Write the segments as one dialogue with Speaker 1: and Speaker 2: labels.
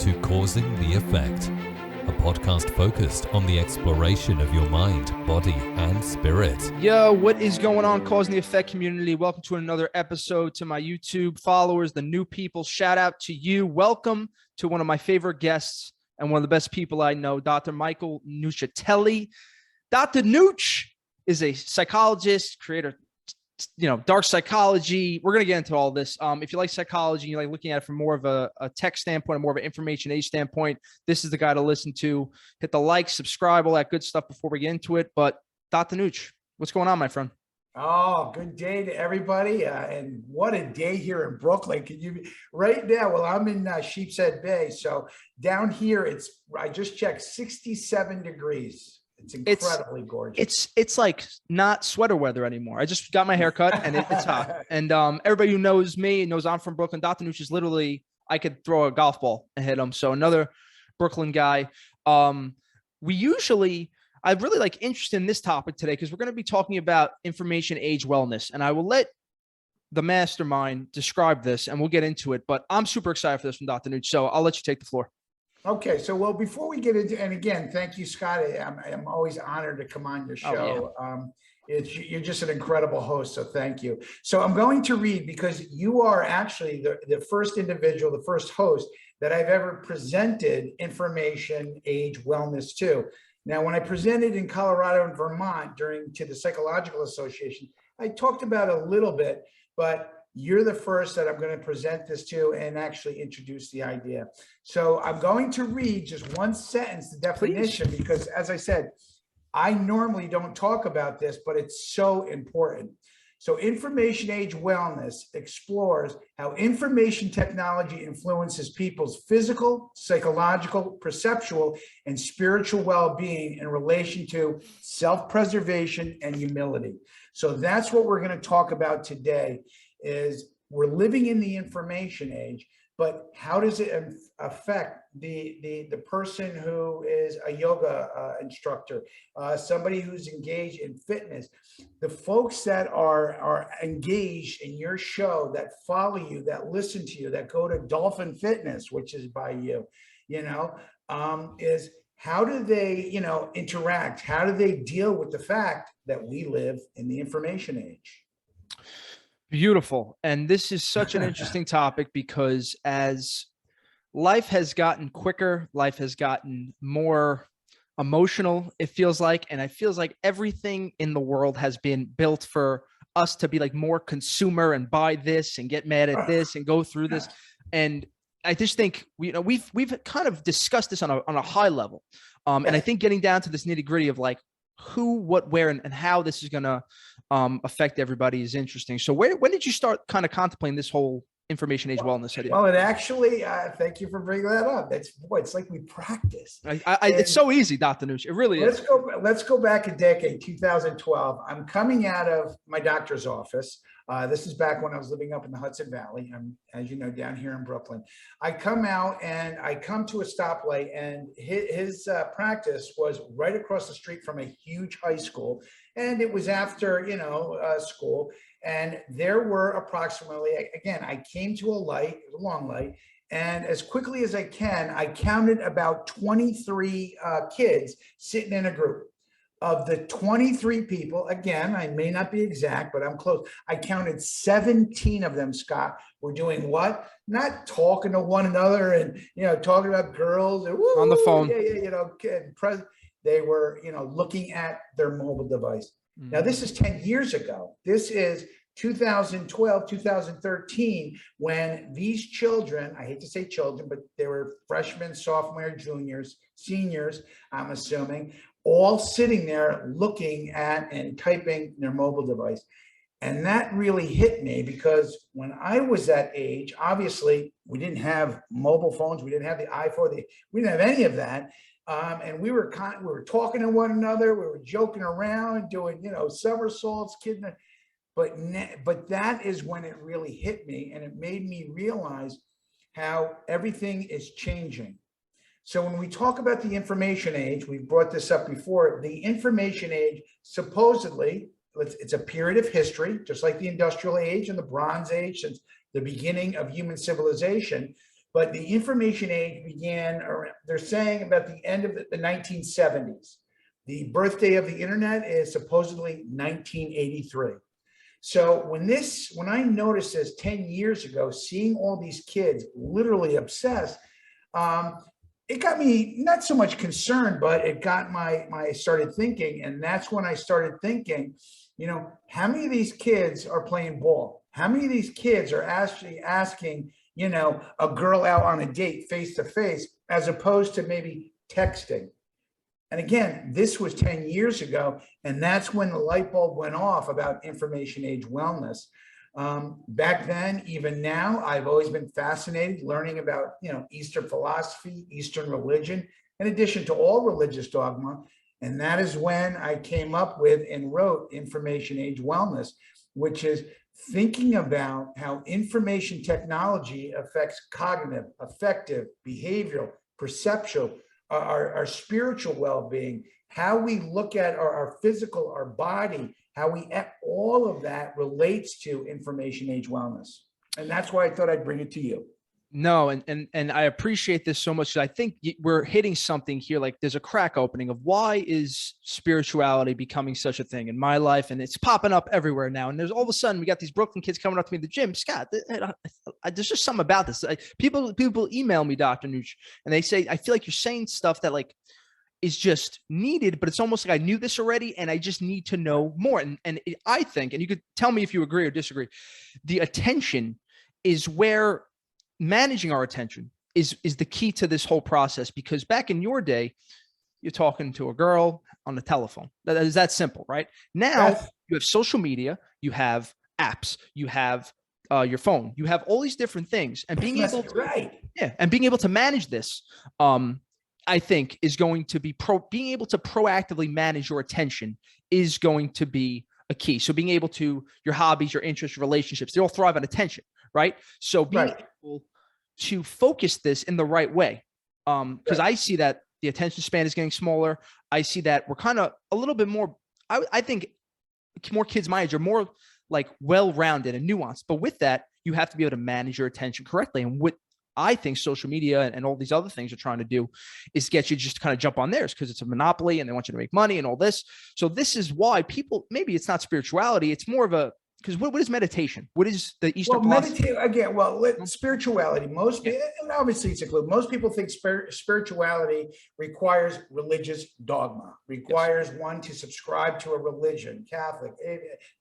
Speaker 1: to Causing the Effect, a podcast focused on the exploration of your mind, body, and spirit.
Speaker 2: Yo, what is going on, Causing the Effect community? Welcome to another episode. To my YouTube followers, the new people, shout out to you. Welcome to one of my favorite guests and one of the best people I know, Dr. Michael Nuccitelli. Dr. Nucc is a psychologist, creator, dark psychology. We're going to get into all this. If you like psychology, you like looking at it from more of a tech standpoint, more of an information age standpoint, this is the guy to listen to. Hit the like, subscribe, all that good stuff before we get into it. But Dr. Nucc, what's going on, my friend?
Speaker 3: Oh, good day to everybody. And what a day here in Brooklyn. Can you right now? Well, I'm in Sheepshead Bay. So down here, I just checked 67 degrees. It's incredibly gorgeous.
Speaker 2: It's like not sweater weather anymore. I just got my hair cut and it's hot. And everybody who knows me knows I'm from Brooklyn. Dr. Nucc is literally, I could throw a golf ball and hit him. So another Brooklyn guy. I'm really interested in this topic today because we're going to be talking about information age wellness. And I will let the mastermind describe this and we'll get into it. But I'm super excited for this from Dr. Nucc. So I'll let you take the floor.
Speaker 3: Okay, so well, before we get into, and again, thank you, Scott. I'm always honored to come on your show. Oh, yeah. You're just an incredible host, so thank you. So I'm going to read because you are actually the first individual, the first host that I've ever presented information age wellness to. Now, when I presented in Colorado and Vermont to the Psychological Association, I talked about it a little bit, but you're the first that I'm going to present this to and actually introduce the idea. So I'm going to read just one sentence, the definition, Please. Because as I said, I normally don't talk about this, but it's so important. So information age wellness explores how information technology influences people's physical, psychological, perceptual, and spiritual well-being in relation to self-preservation and humility. So that's what we're going to talk about today. Is we're living in the information age, but how does it affect the person who is a yoga instructor, somebody who's engaged in fitness, the folks that are engaged in your show, that follow you, that listen to you, that go to Dolphin Fitness, which is by you, is how do they, interact? How do they deal with the fact that we live in the information age?
Speaker 2: Beautiful. And this is such an interesting topic because as life has gotten quicker, life has gotten more emotional, it feels like, and it feels like everything in the world has been built for us to be like more consumer and buy this and get mad at this and go through this. And I just think we've kind of discussed this on a high level. And I think getting down to this nitty gritty of like who, what, where, and how this is going to affect everybody is interesting. So when did you start kind of contemplating this whole information age wellness idea?
Speaker 3: Well, it actually, thank you for bringing that up. It's like we practice.
Speaker 2: It's so easy, Dr. Nucc. It really is.
Speaker 3: Let's go back a decade, 2012. I'm coming out of my doctor's office. This is back when I was living up in the Hudson Valley. I'm, as you know, down here in Brooklyn. I come out and I come to a stoplight, and his practice was right across the street from a huge high school. And it was after, school. And there were approximately, again, I came to a light, it was a long light. And as quickly as I counted about 23 kids sitting in a group. Of the 23 people, again, I may not be exact, but I'm close. I counted 17 of them, Scott, were doing what? Not talking to one another and, talking about girls and
Speaker 2: on the phone.
Speaker 3: They were, looking at their mobile device. Mm-hmm. Now, this is 10 years ago. This is 2012, 2013, when these children, I hate to say children, but they were freshmen, sophomore, juniors, seniors, I'm assuming, all sitting there looking at and typing their mobile device. And that really hit me because when I was that age, obviously we didn't have mobile phones. We didn't have the iPhone. We didn't have any of that. And we were talking to one another. We were joking around, doing, somersaults, kidding. But that is when it really hit me. And it made me realize how everything is changing. So when we talk about the information age, we brought this up before, the information age, supposedly, it's a period of history, just like the industrial age and the Bronze Age, since the beginning of human civilization, but the information age began around, they're saying about the end of the 1970s. The birthday of the internet is supposedly 1983. So when I noticed this 10 years ago, seeing all these kids literally obsessed, it got me not so much concerned, but it got I started thinking, and that's when I started thinking, how many of these kids are playing ball? How many of these kids are actually asking, a girl out on a date face to face, as opposed to maybe texting? And again, this was 10 years ago, and that's when the light bulb went off about information age wellness. Back then, even now, I've always been fascinated learning about, Eastern philosophy, Eastern religion, in addition to all religious dogma. And that is when I came up with and wrote Information Age Wellness, which is thinking about how information technology affects cognitive, affective, behavioral, perceptual, our spiritual well-being, how we look at our physical, our body, how all of that relates to information age wellness. And that's why I thought I'd bring it to you.
Speaker 2: No, and I appreciate this so much. I think we're hitting something here. Like there's a crack opening of why is spirituality becoming such a thing in my life, and it's popping up everywhere now. And there's all of a sudden we got these Brooklyn kids coming up to me at the gym. Scott, there's just something about this. People email me, Dr. Nuch, and they say I feel like you're saying stuff that like is just needed, but it's almost like I knew this already, and I just need to know more. I think, and you could tell me if you agree or disagree, the attention is where. Managing our attention is the key to this whole process, because back in your day, you're talking to a girl on the telephone. That is that simple, right? Now you have social media, you have apps, you have your phone, you have all these different things, and being able to manage this, I think is going to be being able to proactively manage your attention is going to be a key. So being able to your hobbies, your interests, your relationships, they all thrive on attention, right? So being able to focus this in the right way. Because I see that the attention span is getting smaller. I see that we're kind of a little bit more, I think more kids my age are more like well-rounded and nuanced. But with that, you have to be able to manage your attention correctly. And what I think social media and all these other things are trying to do is get you just to kind of jump on theirs, because it's a monopoly and they want you to make money and all this. So this is why people, maybe it's not spirituality, it's more of a, because what is meditation? What is the Eastern philosophy?
Speaker 3: Again, spirituality, and obviously it's a clue. Most people think spirituality requires religious dogma, requires one to subscribe to a religion, Catholic,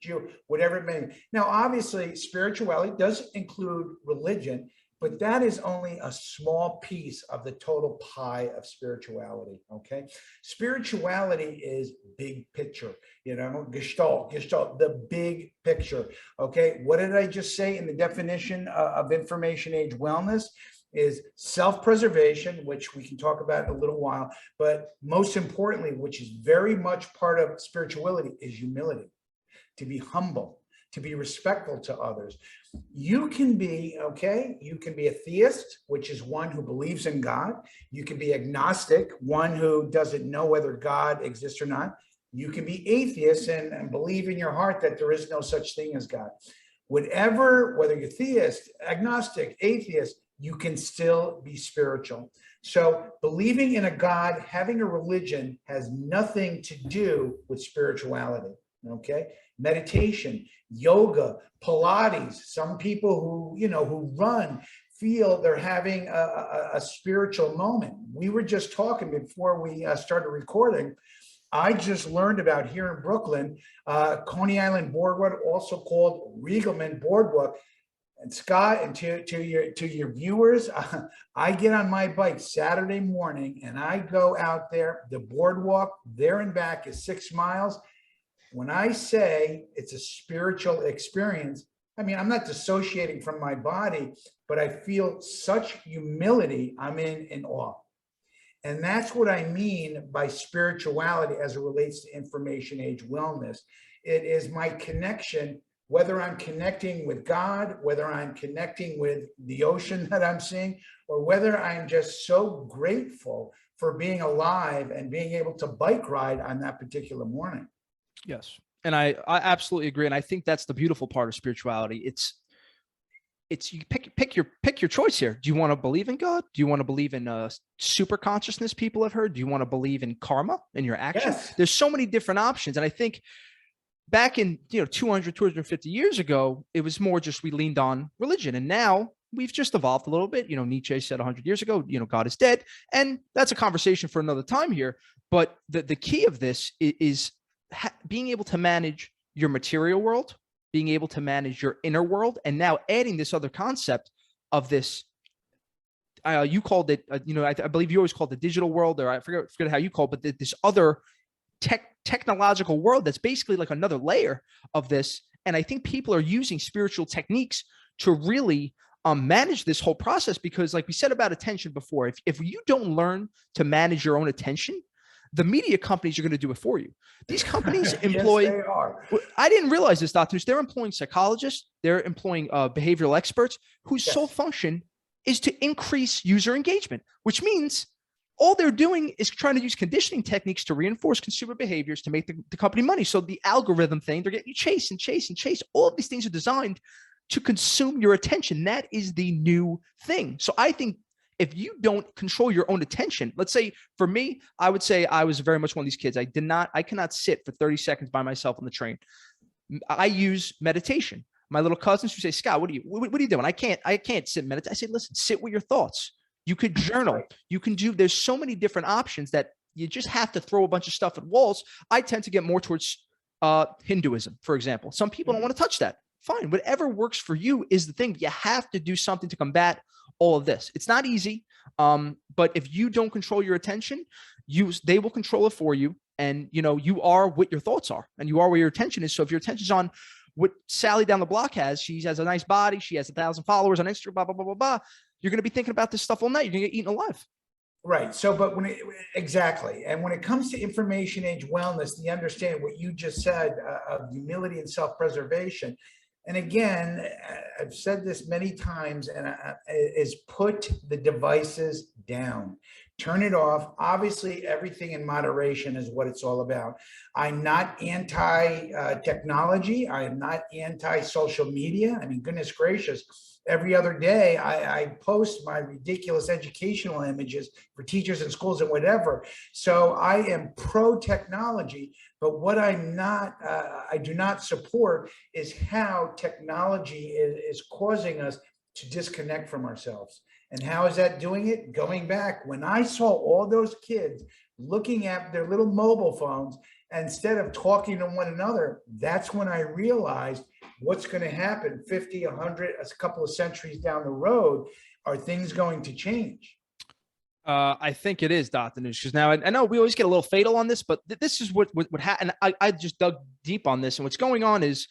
Speaker 3: Jew, whatever it may be. Now, obviously, spirituality does include religion, but that is only a small piece of the total pie of spirituality, okay? Spirituality is big picture, gestalt, the big picture, okay? What did I just say in the definition of information age wellness? Is self-preservation, which we can talk about in a little while, but most importantly, which is very much part of spirituality, is humility, to be humble, to be respectful to others. You can be a theist, which is one who believes in God. You can be agnostic, one who doesn't know whether God exists or not. You can be atheist and believe in your heart that there is no such thing as God. Whether you're theist, agnostic, atheist, you can still be spiritual. So believing in a God, having a religion has nothing to do with spirituality, okay? Meditation, yoga, Pilates. Some people who run feel they're having a spiritual moment. We were just talking before we started recording. I just learned about here in Brooklyn, Coney Island Boardwalk, also called Riegelman Boardwalk. And Scott, and to your viewers, I get on my bike Saturday morning and I go out there. The boardwalk there and back is 6 miles. When I say it's a spiritual experience, I mean, I'm not dissociating from my body, but I feel such humility. I'm in awe. And that's what I mean by spirituality as it relates to information age wellness. It is my connection, whether I'm connecting with God, whether I'm connecting with the ocean that I'm seeing, or whether I'm just so grateful for being alive and being able to bike ride on that particular morning.
Speaker 2: Yes. And I absolutely agree. And I think that's the beautiful part of spirituality. it's you pick your choice here. Do you want to believe in God? Do you want to believe in super consciousness people have heard? Do you want to believe in karma and your action?
Speaker 3: Yes.
Speaker 2: There's so many different options. And I think back in 250 years ago, it was more just we leaned on religion. And now we've just evolved a little bit. Nietzsche said 100 years ago, God is dead. And that's a conversation for another time here. But the key of this is being able to manage your material world, being able to manage your inner world, and now adding this other concept of this. You called it, I believe you always called it the digital world, or I forget how you called it, but this other technological world that's basically like another layer of this. And I think people are using spiritual techniques to really manage this whole process, because like we said about attention before, if you don't learn to manage your own attention, the media companies are going to do it for you. These companies employ,
Speaker 3: yes, they are.
Speaker 2: I didn't realize this, Dr. They're employing psychologists, they're employing behavioral experts whose sole function is to increase user engagement, which means all they're doing is trying to use conditioning techniques to reinforce consumer behaviors to make the company money. So the algorithm thing, they're getting you chase and chase and chase. All of these things are designed to consume your attention. That is the new thing. So I think if you don't control your own attention, let's say for me, I would say I was very much one of these kids. I cannot sit for 30 seconds by myself on the train. I use meditation. My little cousins who say, Scott, what are you doing? I can't sit and meditate. I say, listen, sit with your thoughts. You could journal. You can there's so many different options that you just have to throw a bunch of stuff at walls. I tend to get more towards Hinduism, for example. Some people don't want to touch that. Fine. Whatever works for you is the thing. You have to do something to combat all of this. It's not easy. But if you don't control your attention, they will control it for you. And you are what your thoughts are, and you are where your attention is. So if your attention is on what Sally down the block has, she has a nice body, she has 1,000 followers on Instagram, blah, blah, blah, blah, blah. You're going to be thinking about this stuff all night. You're going to get eaten alive.
Speaker 3: Right. So, but exactly. And when it comes to information age wellness, the understanding what you just said of humility and self-preservation. And again, I've said this many times, and is put the devices down. Turn it off. Obviously, everything in moderation is what it's all about. I'm not anti-technology. I am not anti-social media. I mean, goodness gracious. Every other day, I post my ridiculous educational images for teachers in schools and whatever. So I am pro-technology, but what I'm not, I do not support is how technology is causing us to disconnect from ourselves. And how is that doing it? Going back, when I saw all those kids looking at their little mobile phones instead of talking to one another, that's when I realized what's going to happen 50, 100, a couple of centuries down the road. Are things going to change?
Speaker 2: I think it is, Dr. News, because now I know we always get a little fatal on this, but this is what happened. I just dug deep on this, and what's going on is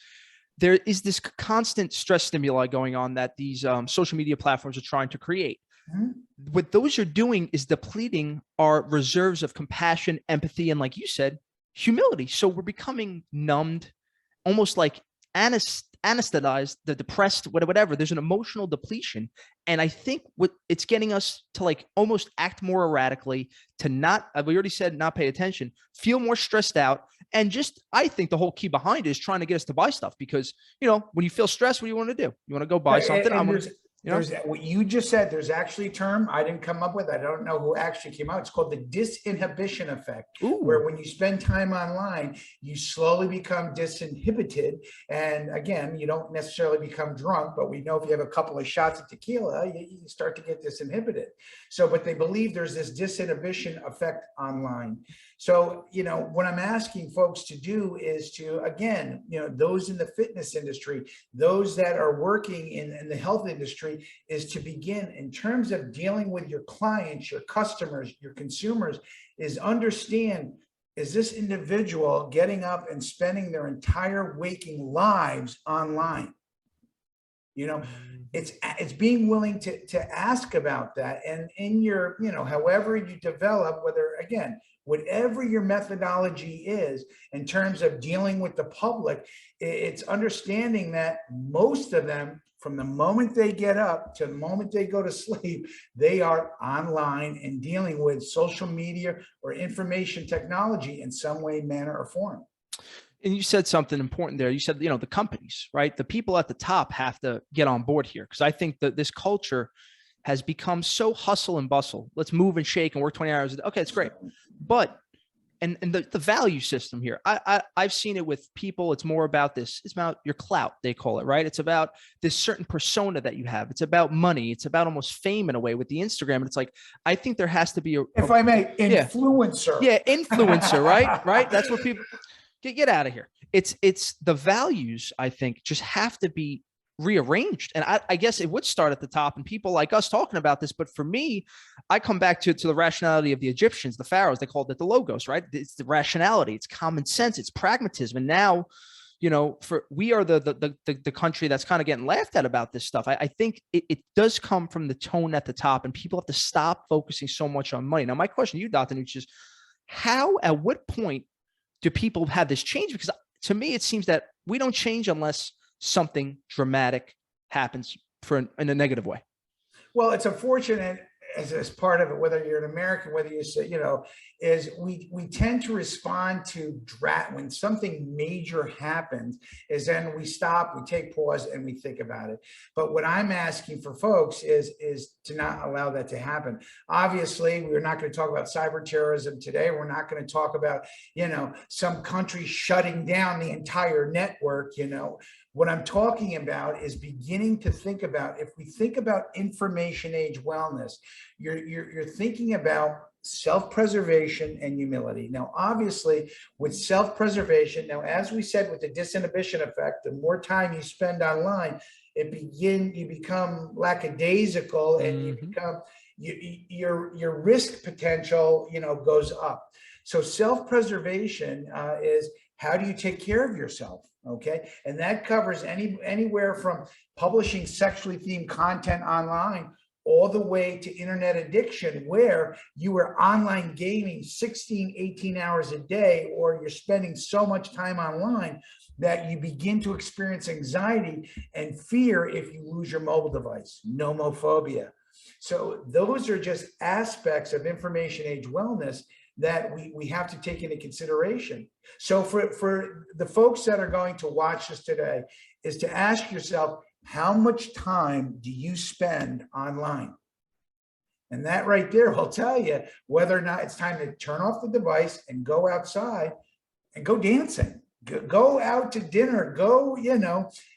Speaker 2: there is this constant stress stimuli going on that these social media platforms are trying to create. Mm-hmm. What those are doing is depleting our reserves of compassion, empathy, and like you said, humility. So we're becoming numbed, almost like anesthetized, the depressed, whatever. There's an emotional depletion. And I think what it's getting us to like almost act more erratically, to not, we already said, not pay attention, feel more stressed out. And just, I think the whole key behind it is trying to get us to buy stuff, because, when you feel stressed, what do you want to do? You want to go buy something?
Speaker 3: There's what you just said. There's actually a term I didn't come up with. I don't know who actually came out. It's called the disinhibition effect. Ooh. Where when you spend time online, you slowly become disinhibited. And again, you don't necessarily become drunk, but we know if you have a couple of shots of tequila, you start to get disinhibited. So, but they believe there's this disinhibition effect online. So, what I'm asking folks to do is to, again, those in the fitness industry, those that are working in the health industry, is to begin in terms of dealing with your clients, your customers, your consumers, is understand, is this individual getting up and spending their entire waking lives online? It's being willing to ask about that. And in your, however you develop, whatever your methodology is in terms of dealing with the public, it's understanding that most of them, from the moment they get up to the moment they go to sleep, they are online and dealing with social media or information technology in some way, manner, or form.
Speaker 2: And you said something important there. You said, the companies, right? The people at the top have to get on board here. Cause I think that this culture has become so hustle and bustle. Let's move and shake and work 20 hours. Okay, it's great. But and the value system here, I've seen it with people. It's more about this. It's about your clout, they call it, right? It's about this certain persona that you have. It's about money. It's about almost fame in a way with the Instagram. And it's like, I think there has to be
Speaker 3: if I may, influencer.
Speaker 2: Yeah, influencer, right? Right. That's what people get out of here. It's the values, I think, just have to be rearranged. And I guess it would start at the top and people like us talking about this. But for me, I come back to the rationality of the Egyptians, the pharaohs. They called it the logos, right? It's the rationality, it's common sense, it's pragmatism. And now, we are the country that's kind of getting laughed at about this stuff. I think it does come from the tone at the top, and people have to stop focusing so much on money. Now, my question to you, Dr. Nucci, is at what point do people have this change? Because to me, it seems that we don't change unless something dramatic happens in a negative way.
Speaker 3: Well, it's unfortunate as part of it, whether you're an American, whether you say, is we tend to respond to when something major happens, is then we stop, we take pause, and we think about it. But what I'm asking for folks is to not allow that to happen. Obviously, we're not going to talk about cyber terrorism today. We're not going to talk about, some country shutting down the entire network. What I'm talking about is beginning to think about, if we think about information age wellness, you're thinking about self-preservation and humility. Now, obviously, with self-preservation, now, as we said, with the disinhibition effect, the more time you spend online, you become lackadaisical, and you become your risk potential, goes up. So self-preservation is, how do you take care of yourself? Okay. And that covers anywhere from publishing sexually themed content online all the way to internet addiction, where you are online gaming 16, 18 hours a day, or you're spending so much time online that you begin to experience anxiety and fear if you lose your mobile device, nomophobia. So those are just aspects of information age wellness that we have to take into consideration. So for the folks that are going to watch this today, is to ask yourself, how much time do you spend online? And that right there will tell you whether or not it's time to turn off the device and go outside and go dancing, go out to dinner, go,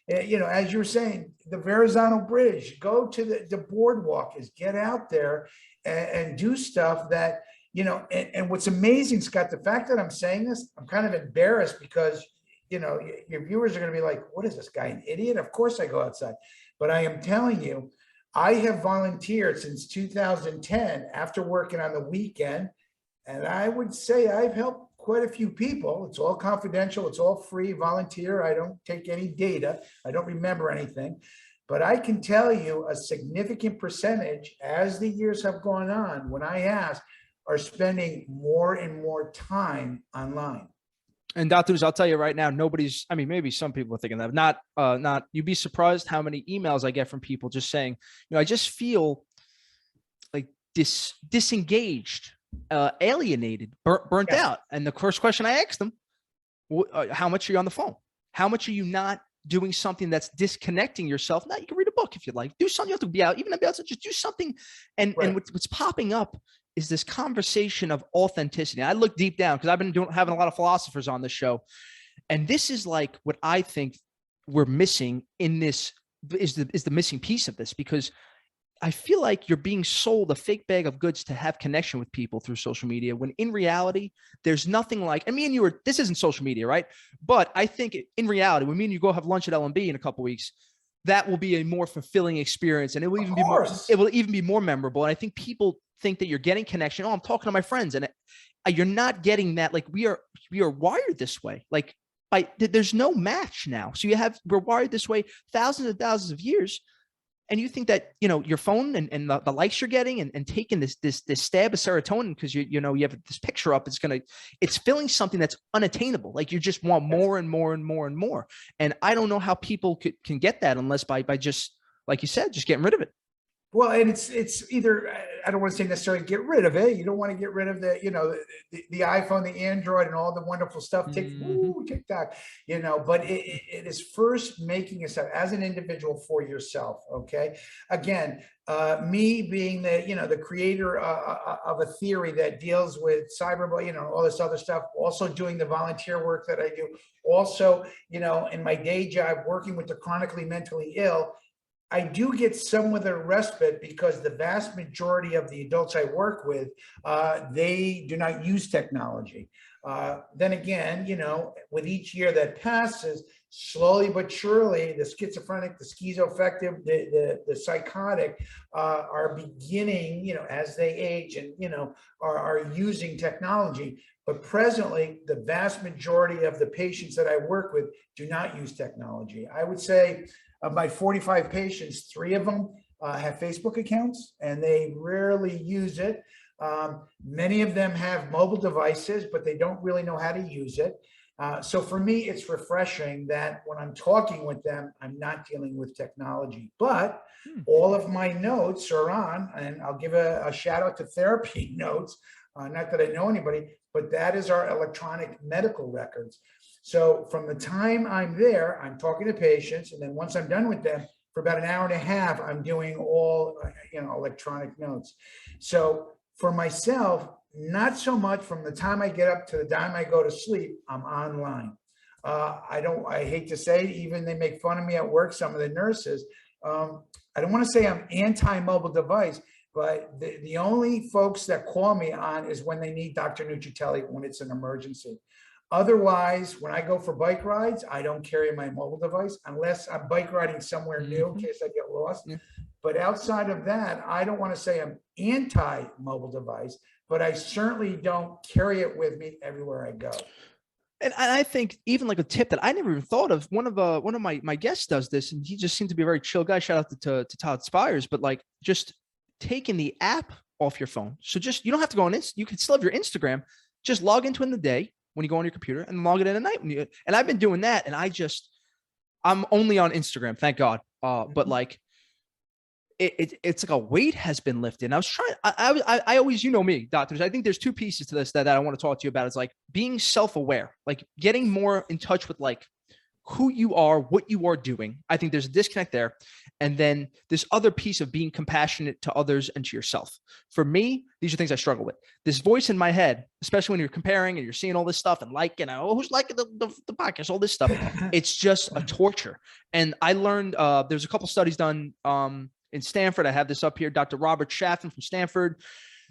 Speaker 3: as you were saying, the Verrazano Bridge, go to the boardwalk, is get out there and do stuff that, and what's amazing, Scott, the fact that I'm saying this, I'm kind of embarrassed because, your viewers are going to be like, what is this guy, an idiot? Of course I go outside. But I am telling you, I have volunteered since 2010 after working on the weekend. And I would say I've helped quite a few people. It's all confidential. It's all free, volunteer. I don't take any data. I don't remember anything. But I can tell you a significant percentage, as the years have gone on, when I ask, are spending more and more time online.
Speaker 2: And Dr. I'll tell you right now, maybe some people are thinking that, not, you'd be surprised how many emails I get from people just saying, I just feel like disengaged, alienated, burnt out. And the first question I asked them, how much are you on the phone? How much are you not doing something that's disconnecting yourself? Now, you can read a book if you'd like, do something. You have to be out, even if outside, just do something. And what's popping up is this conversation of authenticity. I look deep down because I've been having a lot of philosophers on this show. And this is like what I think we're missing in this is the missing piece of this, because I feel like you're being sold a fake bag of goods to have connection with people through social media, when in reality, there's nothing like, and me and you this isn't social media, right? But I think in reality, when me and you go have lunch at LMB in a couple of weeks, that will be a more fulfilling experience, and it will even be more memorable. And I think people think that you're getting connection. Oh, I'm talking to my friends, and you're not getting that. Like we are wired this way. Like there's no match now. So we're wired this way thousands and thousands of years. And you think that, your phone and the likes you're getting and taking this stab of serotonin because you have this picture up, it's filling something that's unattainable. Like you just want more and more and more and more. And I don't know how people can get that unless by just, like you said, just getting rid of it.
Speaker 3: Well, and it's either, I don't want to say necessarily get rid of it. You don't want to get rid of the, the iPhone, the Android, and all the wonderful stuff. TikTok, but it is first making yourself as an individual for yourself. Okay. Again, me being the creator of a theory that deals with cyberbullying, all this other stuff, also doing the volunteer work that I do, also, in my day job, working with the chronically mentally ill, I do get some of the respite because the vast majority of the adults I work with, they do not use technology. Then again, with each year that passes, slowly but surely, the schizophrenic, the schizoaffective, the psychotic are beginning, as they age and, are using technology. But presently, the vast majority of the patients that I work with do not use technology. I would say of my 45 patients, 3 of them have Facebook accounts, and they rarely use it. Many of them have mobile devices, but they don't really know how to use it. So for me, it's refreshing that when I'm talking with them, I'm not dealing with technology. But all of my notes are on, and I'll give a shout out to Therapy Notes. Not that I know anybody, but that is our electronic medical records. So from the time I'm there, I'm talking to patients, and then once I'm done with them, for about an hour and a half, I'm doing all electronic notes. So for myself, not so much from the time I get up to the time I go to sleep, I'm online. I hate to say it, even they make fun of me at work, some of the nurses. I don't want to say I'm anti-mobile device, but the only folks that call me on is when they need Dr. Nuccitelli, when it's an emergency. Otherwise, when I go for bike rides, I don't carry my mobile device unless I'm bike riding somewhere new in case I get lost. Yeah. But outside of that, I don't want to say I'm anti-mobile device, but I certainly don't carry it with me everywhere I go.
Speaker 2: And I think even like a tip that I never even thought of, one of my guests does this, and he just seemed to be a very chill guy. Shout out to Todd Spires, but like just taking the app off your phone. So just, you don't have to go on this. You can still have your Instagram, just log into it in the day when you go on your computer and log it in at night. And I've been doing that, and I'm only on Instagram, thank God. But like, it's like a weight has been lifted. And I was trying, I always, me, doctors, I think there's 2 pieces to this that I want to talk to you about. It's like being self-aware, like getting more in touch with like who you are, what you are doing. I think there's a disconnect there. And then this other piece of being compassionate to others and to yourself. For me, these are things I struggle with. This voice in my head, especially when you're comparing and you're seeing all this stuff and liking, who's liking the podcast, all this stuff. It's just a torture. And I learned, there's a couple studies done in Stanford. I have this up here. Dr. Robert Chaffin from Stanford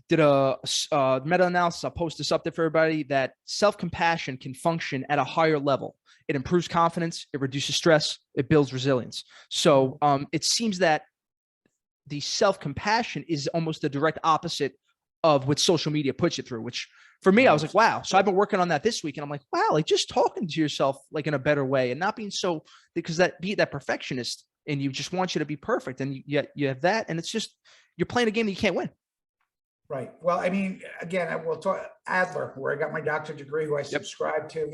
Speaker 2: did a meta-analysis. I'll post this up there for everybody, that self-compassion can function at a higher level. It improves confidence, it reduces stress, it builds resilience. So it seems that the self-compassion is almost the direct opposite of what social media puts you through, which for me, I was like, wow. So I've been working on that this week, and I'm like, wow, like just talking to yourself like in a better way and not being so, because that perfectionist, and you just want you to be perfect, and yet you have that, and it's just, you're playing a game that you can't win.
Speaker 3: Right. Well, I mean, again, I will talk Adler, where I got my doctorate degree, who I subscribe to,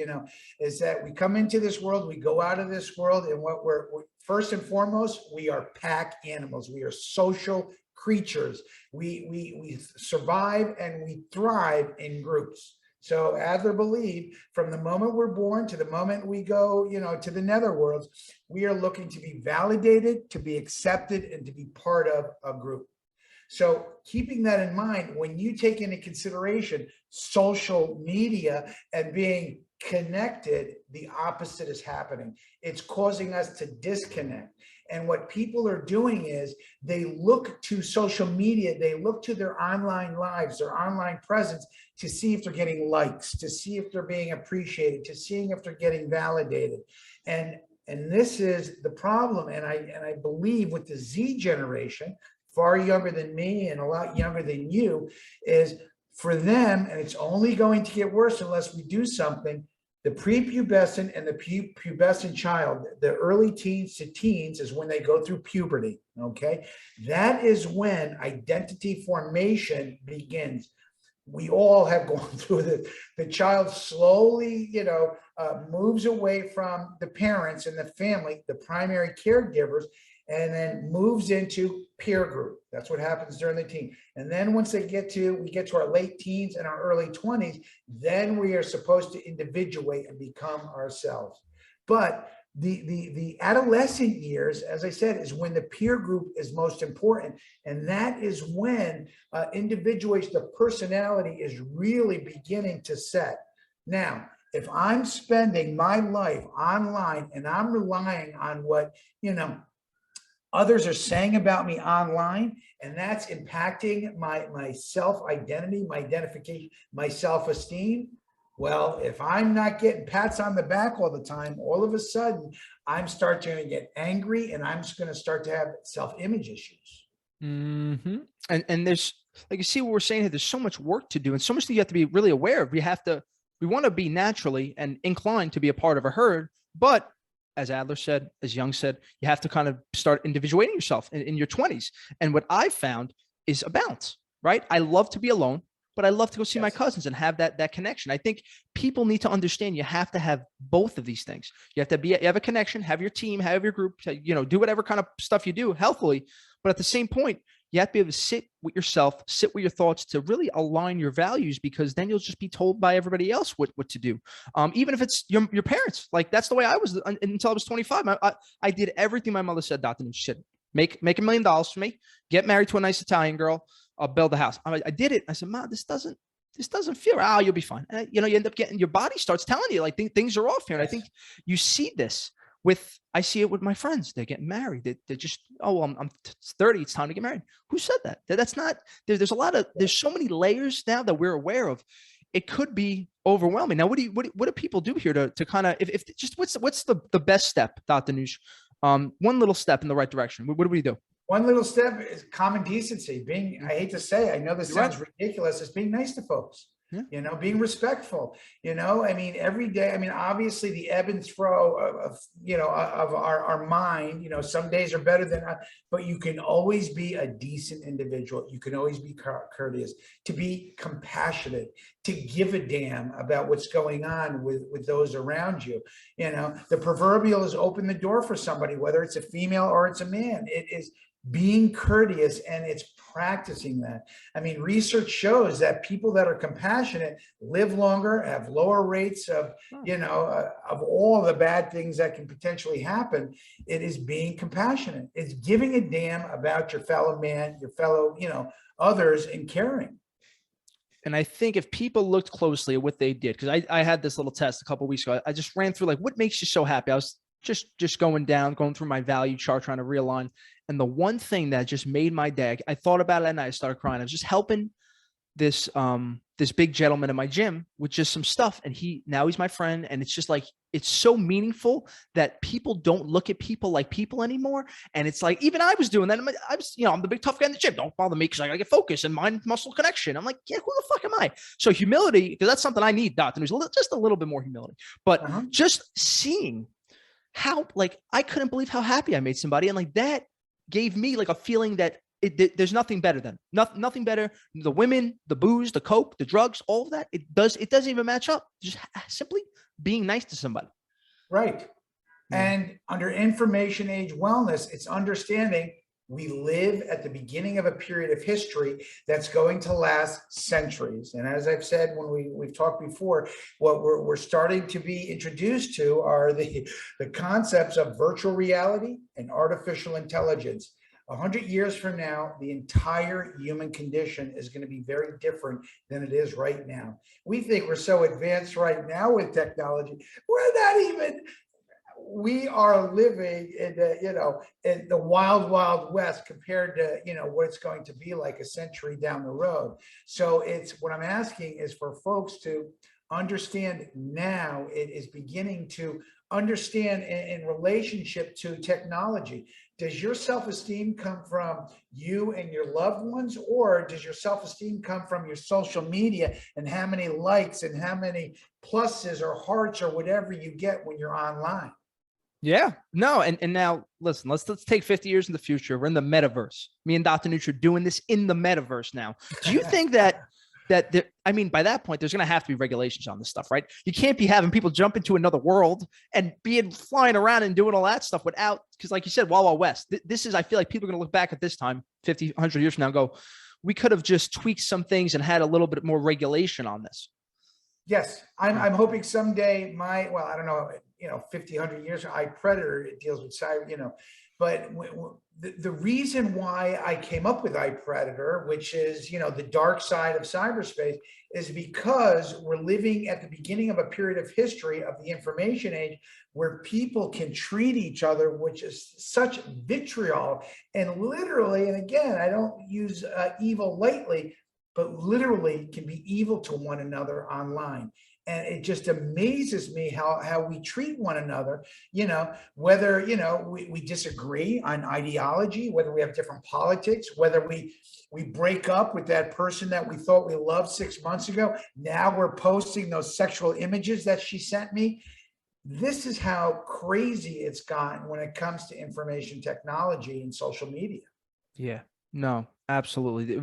Speaker 3: is that we come into this world, we go out of this world, and what we're first and foremost, we are pack animals. We are social creatures. We survive and we thrive in groups. So Adler believed from the moment we're born to the moment we go, to the netherworlds, we are looking to be validated, to be accepted, and to be part of a group. So keeping that in mind, when you take into consideration social media and being connected, the opposite is happening. It's causing us to disconnect. And what people are doing is they look to social media, they look to their online lives, their online presence, to see if they're getting likes, to see if they're being appreciated, to seeing if they're getting validated. And this is the problem. And I believe with the Z generation, far younger than me and a lot younger than you, is for them, and it's only going to get worse unless we do something, the prepubescent and the pubescent child, the early teens to teens, is when they go through puberty, okay? That is when identity formation begins. We all have gone through this. The child slowly, moves away from the parents and the family, the primary caregivers, and then moves into peer group. That's what happens during the teen. And then once we get to our late teens and our early 20s, then we are supposed to individuate and become ourselves. But the adolescent years, as I said, is when the peer group is most important. And that is when individuation, the personality is really beginning to set. Now, if I'm spending my life online and I'm relying on what, others are saying about me online, and that's impacting my self-identity, my identification, my self-esteem, well, if I'm not getting pats on the back all the time, all of a sudden I'm starting to get angry, and I'm just going to start to have self-image issues.
Speaker 2: Mm-hmm. And there's, like, you see what we're saying here, there's so much work to do and so much that you have to be really aware of. We want to be naturally and inclined to be a part of a herd, but as Adler said, as Jung said, you have to kind of start individuating yourself in your 20s. And what I found is a balance, right? I love to be alone, but I love to go see my cousins and have that connection. I think people need to understand you have to have both of these things. You have a connection, have your team, have your group, do whatever kind of stuff you do healthily. But at the same point, you have to be able to sit with yourself, sit with your thoughts to really align your values, because then you'll just be told by everybody else what to do. Even if it's your parents, like that's the way I was until I was 25. I did everything my mother said, Dr. Nuce, shit, make $1 million for me, get married to a nice Italian girl, build a house. I did it. I said, Mom, this doesn't feel, you'll be fine. And, you end up getting, your body starts telling you like things are off here. And I think you see this I see it with my friends. They're getting married. They're just, I'm 30. It's time to get married. Who said that? That's not, there's so many layers now that we're aware of. It could be overwhelming. Now, what do people do here to kind of, if just what's the best step, Dr. Nuce? One little step in the right direction. What do we do?
Speaker 3: One little step is common decency. I hate to say, I know this sounds ridiculous, is being nice to folks. Yeah. Being respectful, every day, obviously the ebb and flow of our mind, some days are better than others, but you can always be a decent individual. You can always be courteous, to be compassionate, to give a damn about what's going on with those around you. The proverbial is open the door for somebody, whether it's a female or it's a man. It is being courteous, and it's practicing that. Research shows that people that are compassionate live longer, have lower rates of, of all the bad things that can potentially happen. It is being compassionate. It's giving a damn about your fellow man, your fellow, others, and caring.
Speaker 2: And I think if people looked closely at what they did, because I had this little test a couple of weeks ago, I just ran through like, what makes you so happy? I was just going through my value chart, trying to realign. And the one thing that just made my day, I thought about it and I started crying. I was just helping this big gentleman in my gym with just some stuff. And now he's my friend. And it's just like, it's so meaningful that people don't look at people like people anymore. And it's like, even I was doing that. I'm the big tough guy in the gym. Don't bother me because I gotta get focused and mind muscle connection. I'm like, yeah, who the fuck am I? So humility, because that's something I need, Dr. There's just a little bit more humility, but just seeing how, like, I couldn't believe how happy I made somebody. And like, that gave me like a feeling that there's nothing better than nothing better. The women, the booze, the coke, the drugs, all of that. It doesn't even match up. Just simply being nice to somebody.
Speaker 3: Right. And under information age wellness, it's understanding we live at the beginning of a period of history that's going to last centuries. And as I've said, when we've talked before, what we're starting to be introduced to are the concepts of virtual reality and artificial intelligence. 100 years from now, the entire human condition is going to be very different than it is right now. We think we're so advanced right now with technology. We're not even... We are living in the wild, wild west compared to, what it's going to be like a century down the road. So what I'm asking is for folks to understand now. It is beginning to understand in relationship to technology. Does your self-esteem come from you and your loved ones, or does your self-esteem come from your social media and how many likes and how many pluses or hearts or whatever you get when you're online?
Speaker 2: Yeah, no. And now listen, let's take 50 years in the future. We're in the metaverse. Me and Dr. Nuce are doing this in the metaverse now. Do you think that that there, I mean, by that point, there's going to have to be regulations on this stuff, right? You can't be having people jump into another world and flying around and doing all that stuff without, because like you said, Wild Wild West, this is, I feel like people are going to look back at this time 50, 100 years from now and go, we could have just tweaked some things and had a little bit more regulation on this.
Speaker 3: Yes, I'm hoping someday I don't know, 50, 100 years, iPredator, it deals with cyber, but the reason why I came up with iPredator, which is, the dark side of cyberspace, is because we're living at the beginning of a period of history of the information age where people can treat each other, which is such vitriol and literally, and again, I don't use evil lightly, but literally can be evil to one another online. And it just amazes me how we treat one another, whether, we disagree on ideology, whether we have different politics, whether we break up with that person that we thought we loved 6 months ago. Now we're posting those sexual images that she sent me. This is how crazy it's gotten when it comes to information technology and social media.
Speaker 2: Yeah, no, absolutely.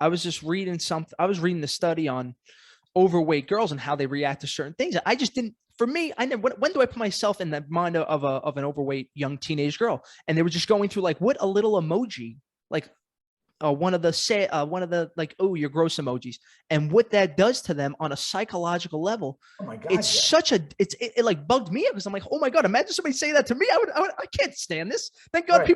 Speaker 2: I was just reading I was reading the study on overweight girls and how they react to certain things. I just didn't, for me, I never, when do I put myself in the mind of an overweight young teenage girl? And they were just going through like, what a little emoji, like one of the like, oh, you're gross emojis, and what that does to them on a psychological level.
Speaker 3: Oh my God.
Speaker 2: It's such a, it like bugged me out because I'm like, oh my God, imagine somebody saying that to me. I can't stand this. Thank God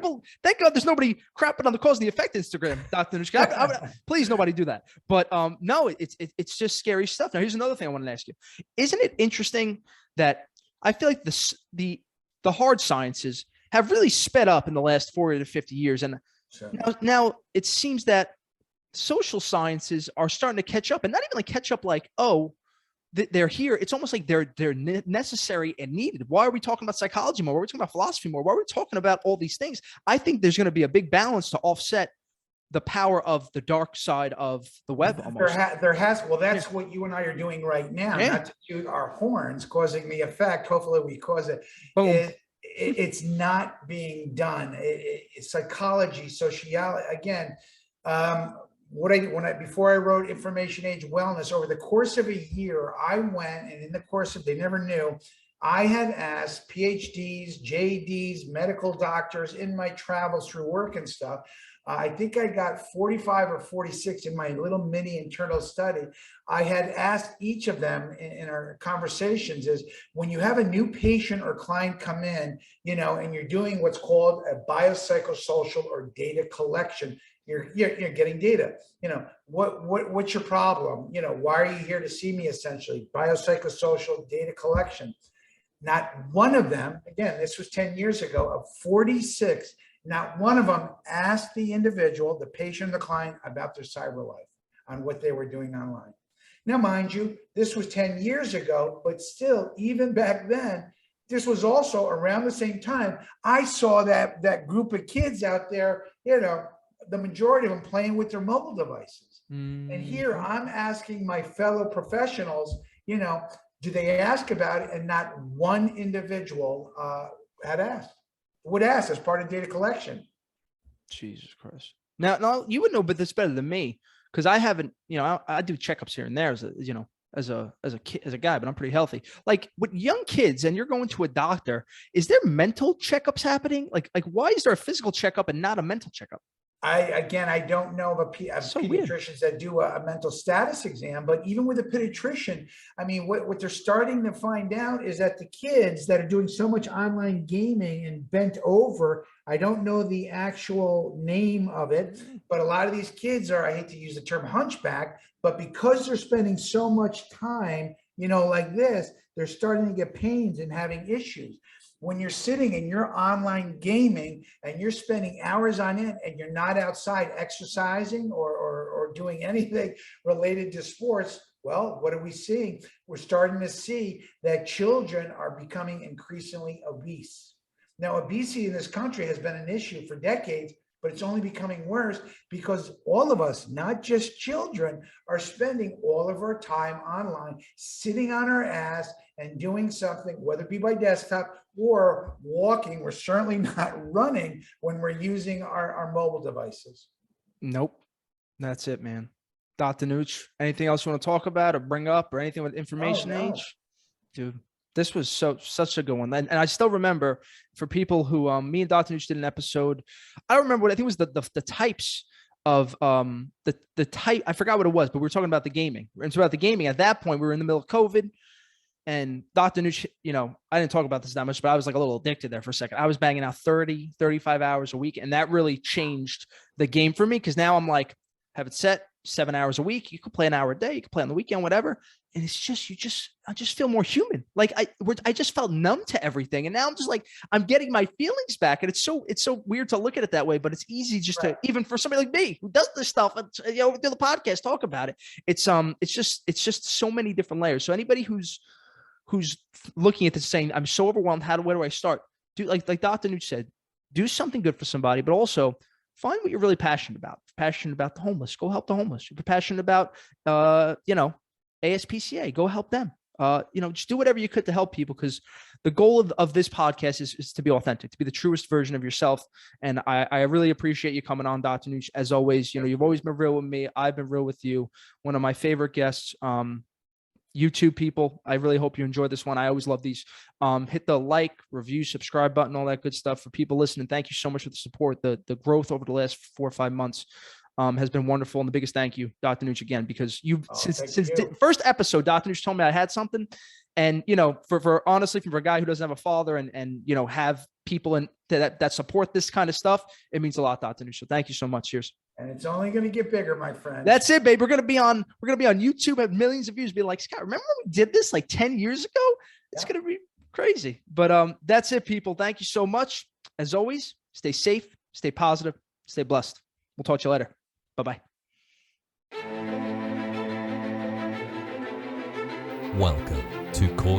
Speaker 2: thank God there's nobody crapping on the cause and the effect Instagram, Dr. Nuccitelli. Please, nobody do that. But no, it's just scary stuff. Now, here's another thing I wanted to ask you. Isn't it interesting that I feel like the hard sciences have really sped up in the last 40 to 50 years. And now it seems that social sciences are starting to catch up, and not even like catch up like, oh, they're here. It's almost like they're necessary and needed. Why are we talking about psychology more? Why are we talking about philosophy more? Why are we talking about all these things? I think there's going to be a big balance to offset the power of the dark side of the web. Almost.
Speaker 3: That's what you and I are doing right now. Yeah. Not to toot our horns, causing the effect. Hopefully we cause it. Boom. It's not being done. It's psychology, sociology. Again, before I wrote Information Age Wellness, over the course of a year, I went, and in the course of, they never knew, I had asked PhDs, JDs, medical doctors in my travels through work and stuff. I think I got 45 or 46 in my little mini internal study. I had asked each of them in our conversations is, when you have a new patient or client come in, and you're doing what's called a biopsychosocial or data collection, you're getting data. What's your problem? Why are you here to see me? Essentially, biopsychosocial data collection. Not one of them, again, this was 10 years ago, of 46, not one of them asked the individual, the patient or the client, about their cyber life, on what they were doing online. Now, mind you, this was 10 years ago, but still, even back then, this was also around the same time. I saw that group of kids out there, the majority of them playing with their mobile devices. Mm-hmm. And here I'm asking my fellow professionals, do they ask about it? And not one individual would ask as part of data collection.
Speaker 2: Jesus Christ. Now you would know, but this better than me, because I haven't, I do checkups here and there as a guy, but I'm pretty healthy. Like with young kids, and you're going to a doctor, is there mental checkups happening? Like why is there a physical checkup and not a mental checkup?
Speaker 3: I don't know of pediatricians that do a mental status exam, but even with a pediatrician, I mean, what they're starting to find out is that the kids that are doing so much online gaming and bent over, I don't know the actual name of it, but a lot of these kids are, I hate to use the term hunchback, but because they're spending so much time, like this, they're starting to get pains and having issues. When you're sitting and you're online gaming and you're spending hours on it and you're not outside exercising or doing anything related to sports, well, what are we seeing? We're starting to see that children are becoming increasingly obese. Now, obesity in this country has been an issue for decades, but it's only becoming worse because all of us, not just children, are spending all of our time online, sitting on our ass and doing something, whether it be by desktop or walking. We're certainly not running when we're using our mobile devices.
Speaker 2: Nope. That's it, man. Dr. Nooch, anything else you want to talk about or bring up or anything with information
Speaker 3: no.
Speaker 2: age? Dude, this was such a good one. And I still remember for people who me and Dr. Nooch did an episode. I don't remember what I think it was the types of the type. I forgot what it was, but we were talking about the gaming. And so about the gaming at that point, we were in the middle of COVID. And Dr. Nooch, you know, I didn't talk about this that much, but I was like a little addicted there for a second. I was banging out 30, 35 hours a week. And that really changed the game for me. Cause now I'm like, have it set 7 hours a week. You could play an hour a day. You could play on the weekend, whatever. And it's just, I just feel more human. Like I just felt numb to everything. And now I'm just like, I'm getting my feelings back. And it's so weird to look at it that way, but it's easy just to, even for somebody like me who does this stuff, you know, do the podcast, talk about it. It's just so many different layers. So anybody who's looking at this saying, I'm so overwhelmed, where do I start? Do like Dr. Nooch said, do something good for somebody, but also find what you're really passionate about. If you're passionate about the homeless, go help the homeless. If you're passionate about, you know, ASPCA, go help them. You know, just do whatever you could to help people, because the goal of this podcast is to be authentic, to be the truest version of yourself. And I really appreciate you coming on, Dr. Nooch. As always, you know, you've always been real with me. I've been real with you. One of my favorite guests. YouTube people, I really hope you enjoyed this one. I always love these. Hit the like, review, subscribe button, all that good stuff. For people listening, thank you so much for the support. The growth over the last 4 or 5 months has been wonderful. And the biggest thank you, Dr. Nooch, again, because you've since the first episode, Dr. Nooch told me I had something. And, you know, for honestly, for a guy who doesn't have a father and you know, have people that support this kind of stuff, it means a lot, Dr. Nooch. So thank you so much. Cheers.
Speaker 3: And it's only going to get bigger, my friend.
Speaker 2: That's it, babe. We're going to be on YouTube, have millions of views. Be like, Scott, remember when we did this like 10 years ago? It's going to be crazy. But that's it, people. Thank you so much. As always, stay safe, stay positive, stay blessed. We'll talk to you later. Bye-bye.
Speaker 1: Welcome to Cause